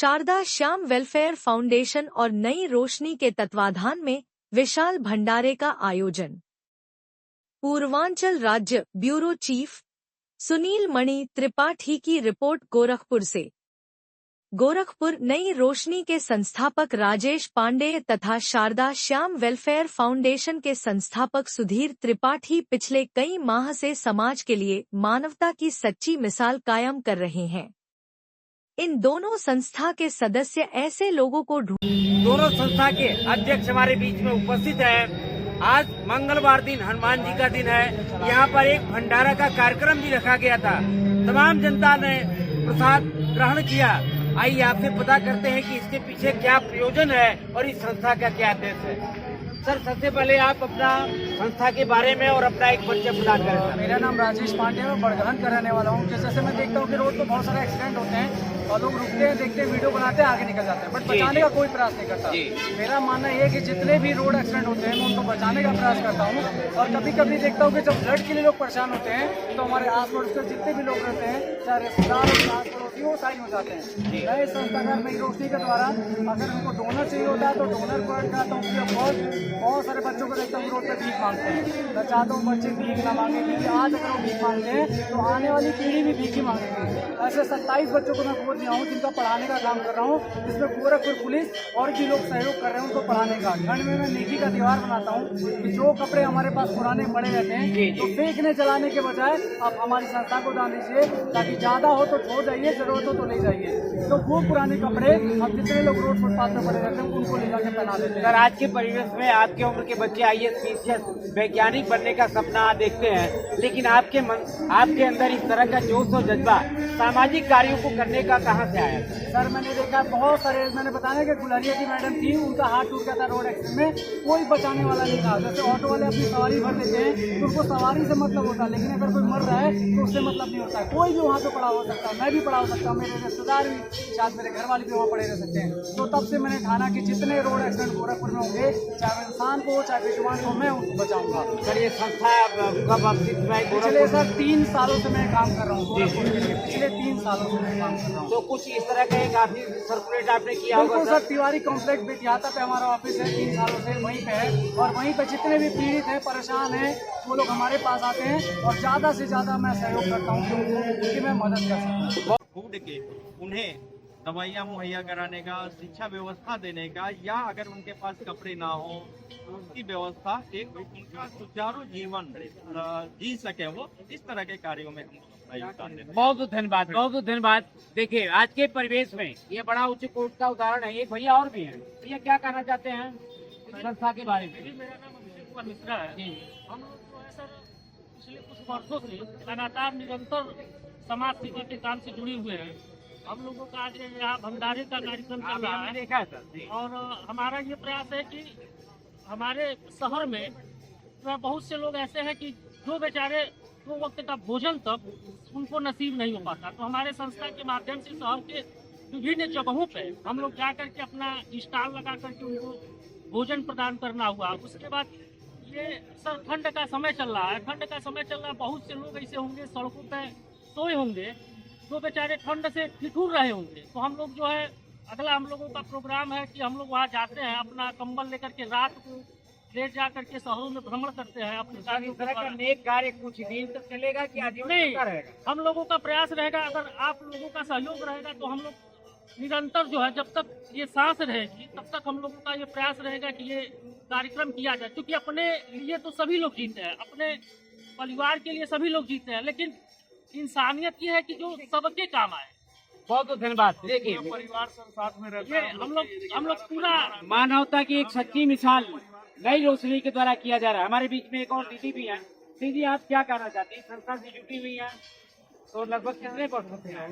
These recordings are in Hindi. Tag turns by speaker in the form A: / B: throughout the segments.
A: शारदा श्याम वेलफेयर फाउंडेशन और नई रोशनी के तत्वाधान में विशाल भंडारे का आयोजन। पूर्वांचल राज्य ब्यूरो चीफ सुनील मणि त्रिपाठी की रिपोर्ट गोरखपुर से। गोरखपुर नई रोशनी के संस्थापक राजेश पांडेय तथा शारदा श्याम वेलफेयर फाउंडेशन के संस्थापक सुधीर त्रिपाठी पिछले कई माह से समाज के लिए मानवता की सच्ची मिसाल कायम कर रहे हैं। इन दोनों संस्था के सदस्य ऐसे लोगों को
B: दोनों संस्था के अध्यक्ष हमारे बीच में उपस्थित हैं। आज मंगलवार दिन हनुमान जी का दिन है। यहाँ पर एक भंडारा का कार्यक्रम भी रखा गया था। तमाम जनता ने प्रसाद ग्रहण किया। आइए आपसे पता करते हैं कि इसके पीछे क्या प्रयोजन है और इस संस्था का क्या उद्देश्य है। सर, सबसे पहले आप अपना संस्था के बारे में और अपना एक परिचय प्रदान करें।
C: मेरा नाम राजेश पांडे है, बड़गहन का रहने वाला हूँ। जैसे मैं देखता हूँ कि रोड पर बहुत सारे एक्सीडेंट होते हैं और लोग रुकते हैं, देखते हैं, वीडियो बनाते हैं, आगे निकल जाते हैं, बट बचाने का कोई प्रयास नहीं करता। मेरा मानना ये है कि जितने भी रोड एक्सीडेंट होते हैं मैं उनको बचाने का प्रयास करता हूँ। और कभी कभी देखता हूँ कि जब ब्लड के लिए लोग परेशान होते हैं तो हमारे आस पड़ोस के जितने भी लोग रहते हैं, चाहे रिश्तेदार आस पड़ोसी, वो साइन हो जाते हैं। नए संस्थागत नई रोशनी के द्वारा अगर उनको डोनर चाहिए होता है तो डोनर प्रोवाइड कराता हूँ। बहुत सारे बच्चों को देखता हूँ रोड पर भीख मांगते हैं। मैं चाहता हूँ बच्चे भीख ना मांगे, क्योंकि आज अगर वो भीख मांगते हैं तो आने वाली पीढ़ी भी भीख ही मांगेगी। ऐसे 27 बच्चों को मैं गोद लिया हूँ जिनका पढ़ाने का काम कर रहा हूँ, जिसमें गोरखपुर पुलिस और भी लोग सहयोग कर रहे हैं उनको पढ़ाने का। ठंड में मैं नेकी का त्योहार बनाता हूँ कि जो कपड़े हमारे पास पुराने पड़े रहते हैं तो फेंकने जलाने के बजाय आप हमारी संस्था को दान दीजिए, ताकि ज्यादा हो तो छोड़ जाइए, जरूरत हो तो ले जाइए। तो वो पुराने कपड़े अब जितने लोग रोड फुटपाथ में पड़े रहते हैं उनको ले जाकर पहना देते हैं।
B: सर, आज के परिवेश में आपके उम्र के बच्चे IAS वैज्ञानिक बनने का सपना देखते हैं, लेकिन आपके अंदर इस तरह का जोश और जज्बा सामाजिक कार्यों को करने का कहाँ से आया?
C: सर, मैंने देखा बहुत सारे, मैंने बताया कि गुलरिया की मैडम थी, उनका हाथ टूट गया था रोड एक्सीडेंट में, कोई बचाने वाला नहीं था। जैसे ऑटो वाले अपनी सवारी भर देते हैं तो उनको सवारी से मतलब होता है, लेकिन अगर कोई मर रहा है तो उससे मतलब नहीं होता है। कोई भी वहाँ पे पड़ा हो सकता है, मैं भी पड़ा हो सकता हूँ, मेरे रिश्तेदार भी, शायद मेरे घर वाले भी वहाँ पड़े रह सकते हैं। तो तब से मैंने ठाना कि जितने रोड एक्सीडेंट गोरखपुर में होंगे, चाहे इंसान को चाहे बेजुबान को, मैं उनको बचाऊंगा।
B: सर, ये संस्था कब अस्तित्व में?
C: पिछले सर 3 सालों से मैं काम कर रहा हूँ गोरखपुर के लिए। पिछले 3 सालों से मैं काम कर रहा हूँ।
B: तो कुछ इस तरह का एक काफी सर्कुलेट आपने किया होगा?
C: सर, तिवारी कॉम्प्लेक्स बेतियाता पे हमारा ऑफिस है, 3 सालों से वहीं पे है। और वहीं पे जितने भी पीड़ित हैं, परेशान हैं, वो लोग हमारे पास आते हैं और ज्यादा से ज्यादा मैं सहयोग करता हूँ कि मैं मदद कर सकूँ।
D: फूड के उन्हें दवाइयाँ मुहैया कराने का, शिक्षा व्यवस्था देने का, या अगर उनके पास कपड़े ना हो तो उसकी व्यवस्था, एक उनका सुचारू जीवन जी सके, वो इस तरह के कार्यों में हम योगदान देते हैं।
B: बहुत धन्यवाद, बहुत धन्यवाद। देखिए, आज के परिवेश में ये बड़ा उच्च कोट का उदाहरण है। एक भैया और भी है, भैया क्या कहना चाहते हैं संस्था के बारे में?
E: मेरा नाम अभिषेक कुमार मिश्रा है। हम लोग जो है सर पिछले कुछ वर्षों से लगातार निरंतर समाज सेवा के काम से जुड़े हुए हैं। हम लोगों का आज यहाँ भंडारे का कार्यक्रम चल रहा है।
B: देखा है सर,
E: और हमारा ये प्रयास है कि हमारे शहर में बहुत से लोग ऐसे हैं कि जो बेचारे 2 वक्त का भोजन तक उनको नसीब नहीं हो पाता। तो हमारे संस्था के माध्यम से शहर के विभिन्न जगहों पे हम लोग जा करके अपना स्टॉल लगा करके उनको भोजन प्रदान करना हुआ। उसके बाद ये सर ठंड का समय चल रहा है, ठंड का समय चल रहा है, बहुत से लोग ऐसे होंगे सड़कों पे सोए होंगे, तो बेचारे ठंड से ठिठुर रहे होंगे। तो हम लोग जो है अगला हम लोगों का प्रोग्राम है कि हम लोग वहाँ जाते हैं, अपना कंबल लेकर के रात को ले जा करके शहरों में भ्रमण करते हैं। अपने
B: का नेक कार्य कुछ दिन तक चलेगा कि आजीवन रहेगा?
E: हम लोगों का प्रयास रहेगा, अगर आप लोगों का सहयोग रहेगा तो हम लोग निरंतर जो है, जब तक ये सांस रहेगी तब तक हम लोगों का ये प्रयास रहेगा कि ये कार्यक्रम किया जाए। क्योंकि अपने लिए तो सभी लोग जीते हैं, अपने परिवार के लिए सभी लोग जीते हैं, लेकिन इंसानियत ये है कि जो सबके काम आए।
B: बहुत धन्यवाद। देखिए,
E: परिवार साथ में रहते हैं, हम लोग पूरा
B: मानवता की एक सच्ची मिसाल नई रोशनी के द्वारा किया जा रहा है। हमारे बीच में एक और दीदी भी है। दीदी, आप क्या कहना चाहती हैं? संस्था से जुटी हुई है तो लगभग कितने वर्षों से हैं?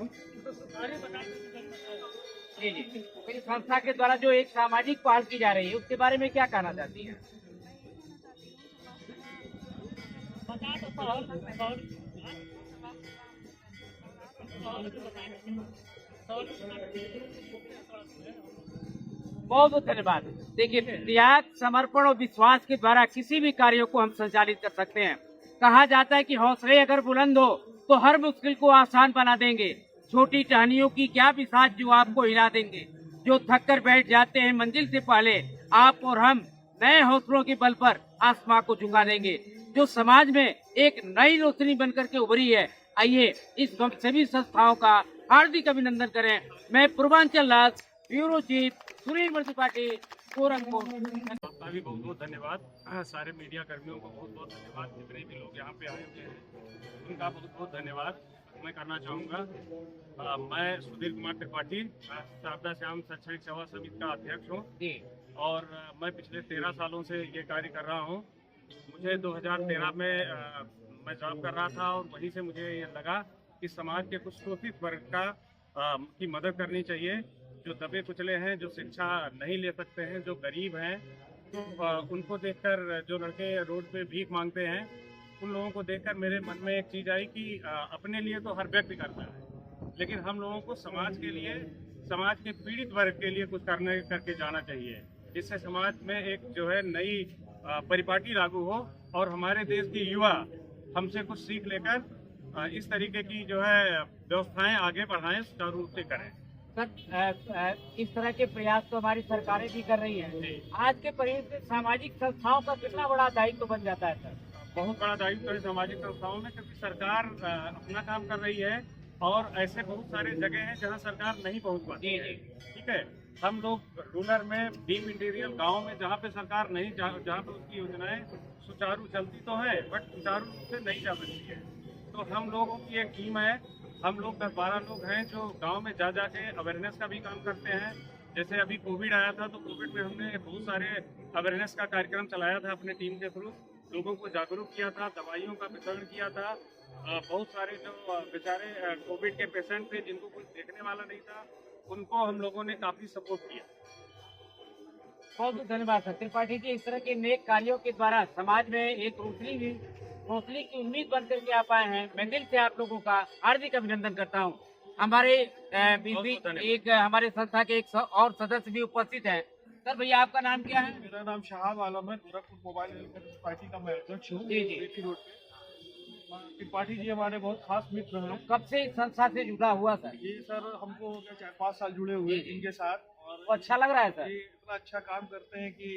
B: जी, तो संस्था के द्वारा जो एक सामाजिक पहल की जा रही है उसके बारे में क्या कहना चाहती है? बहुत बहुत धन्यवाद। देखिए, त्याग, समर्पण और विश्वास के द्वारा किसी भी कार्यों को हम संचालित कर सकते हैं। कहा जाता है कि हौसले अगर बुलंद हो तो हर मुश्किल को आसान बना देंगे। छोटी टहनियों की क्या बिसात जो आपको हिला देंगे। जो थक कर बैठ जाते हैं मंजिल से पहले, आप और हम नए हौसलों के बल पर आसमां को झुका देंगे। जो समाज में एक नई रोशनी बनकर के उभरी है, आइए इस सभी संस्थाओं का हार्दिक अभिनंदन करें। मैं पूर्वांचल राज्य ब्यूरो चीफ सुनील त्रिपाठी, गोरखपुर।
F: आपका भी बहुत बहुत धन्यवाद। सारे मीडिया कर्मियों को बहुत बहुत धन्यवाद। जितने भी लोग यहाँ पे आए हुए हैं उनका बहुत बहुत धन्यवाद मैं करना चाहूँगा। मैं सुधीर कुमार त्रिपाठी, शारदा श्याम शैक्षणिक सेवा समिति का अध्यक्ष हूँ और मैं पिछले 13 सालों से ये कार्य कर रहा हूँ। मुझे 2013 में मैं जॉब कर रहा था और वहीं से मुझे ये लगा कि समाज के कुछ शोषित वर्ग की मदद करनी चाहिए, जो दबे कुचले हैं, जो शिक्षा नहीं ले सकते हैं, जो गरीब हैं। तो उनको देखकर, जो लड़के रोड पे भीख मांगते हैं, उन लोगों को देखकर मेरे मन में एक चीज़ आई कि अपने लिए तो हर व्यक्ति करता है, लेकिन हम लोगों को समाज के लिए, समाज के पीड़ित वर्ग के लिए कुछ करके जाना चाहिए, जिससे समाज में एक जो है नई परिपाटी लागू हो और हमारे देश के युवा हमसे कुछ सीख लेकर इस तरीके की जो है व्यवस्थाएं आगे बढ़ाएं, सुचारू रूप से करें।
B: सर, इस तरह के प्रयास तो हमारी सरकारें भी कर रही हैं। आज के परिवेश में सामाजिक संस्थाओं का कितना बड़ा दायित्व बन जाता है सर?
F: बहुत बड़ा दायित्व है सामाजिक संस्थाओं में, क्योंकि सरकार अपना काम कर रही है और ऐसे बहुत सारे जगह हैं जहां सरकार नहीं पहुंच पाती है। ठीक है, हम लोग रूरल में, डीप इंटीरियर गाँव में जहाँ पे सरकार नहीं, जहाँ पे उसकी योजनाएं सुचारू चलती तो है बट सुचारू रूप से नहीं चल रही है। तो हम लोगों की एक टीम है, हम लोग 10-12 लोग हैं जो गांव में जा के अवेयरनेस का भी काम करते हैं। जैसे अभी कोविड आया था तो कोविड में हमने बहुत सारे अवेयरनेस का कार्यक्रम चलाया था अपने टीम के थ्रू, लोगों को जागरूक किया था, दवाइयों का वितरण किया था। बहुत सारे जो बेचारे कोविड के पेशेंट थे जिनको कुछ देखने वाला नहीं था, उनको हम लोगों ने काफ़ी सपोर्ट किया।
B: बहुत बहुत धन्यवाद सर। त्रिपाठी जी, इस तरह के नेक कार्यों के द्वारा समाज में एक रोशनी की उम्मीद बनकर के आप आए हैं। मैं दिल से आप लोगों का हार्दिक अभिनंदन करता हूं। हमारे बीच एक हमारे संस्था के एक और सदस्य भी उपस्थित हैं। सर भैया, आपका नाम क्या है?
G: मेरा नाम शहाब आलम है, गोरखपुर मोबाइल वेलफेयर सोसाइटी का मैं अध्यक्ष हूँ।
B: जी जी।
G: रोड पे त्रिपाठी जी हमारे बहुत खास मित्र हैं।
B: कब से इस संस्था से जुड़ा हुआ सर?
G: ये सर हमको हो गया 4-5 साल जुड़े हुए इनके साथ, और
B: तो अच्छा लग रहा है सर।
G: ये इतना अच्छा काम करते हैं कि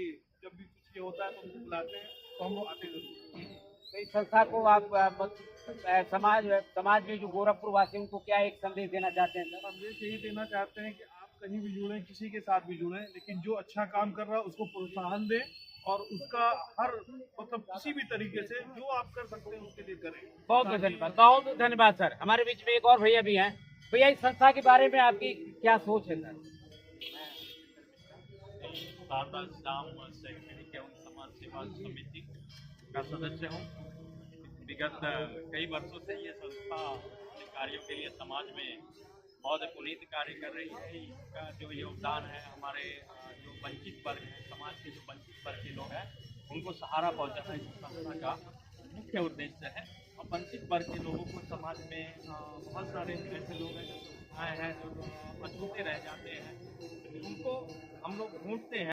G: जब भी कुछ ये होता है तो उनको बुलाते हैं तो हम लोग आते जरूर।
B: तो इस संस्था को आप समाज में जो गोरखपुर वासी उनको क्या एक संदेश देना चाहते हैं सर?
G: संदेश यही देना चाहते हैं कि आप कहीं भी जुड़े, किसी के साथ भी जुड़े, लेकिन जो अच्छा काम कर रहा है उसको प्रोत्साहन दें और उसका हर मतलब किसी भी तरीके से जो आप कर सकते हैं उसके लिए करें।
B: बहुत बहुत धन्यवाद, बहुत धन्यवाद सर। हमारे बीच में एक और भैया भी हैं। भैया, इस संस्था के बारे में आपकी क्या सोच है सर?
D: शारदा श्याम शैक्षणिक एवं समाज सेवा समिति का सदस्य हूँ। विगत कई वर्षों से ये संस्था अपने कार्यों के लिए समाज में बहुत पुनीत कार्य कर रही है। इसका जो योगदान है, हमारे जो वंचित वर्ग है, समाज के जो वंचित वर्ग के लोग हैं, उनको सहारा पहुंचाना इस संस्था का मुख्य उद्देश्य है। और वंचित वर्ग के लोगों को समाज में बहुत सारे ऐसे लोग हैं जो आए हैं, जो अछूते रह जाते हैं, उनको हम लोग ढूंढते हैं।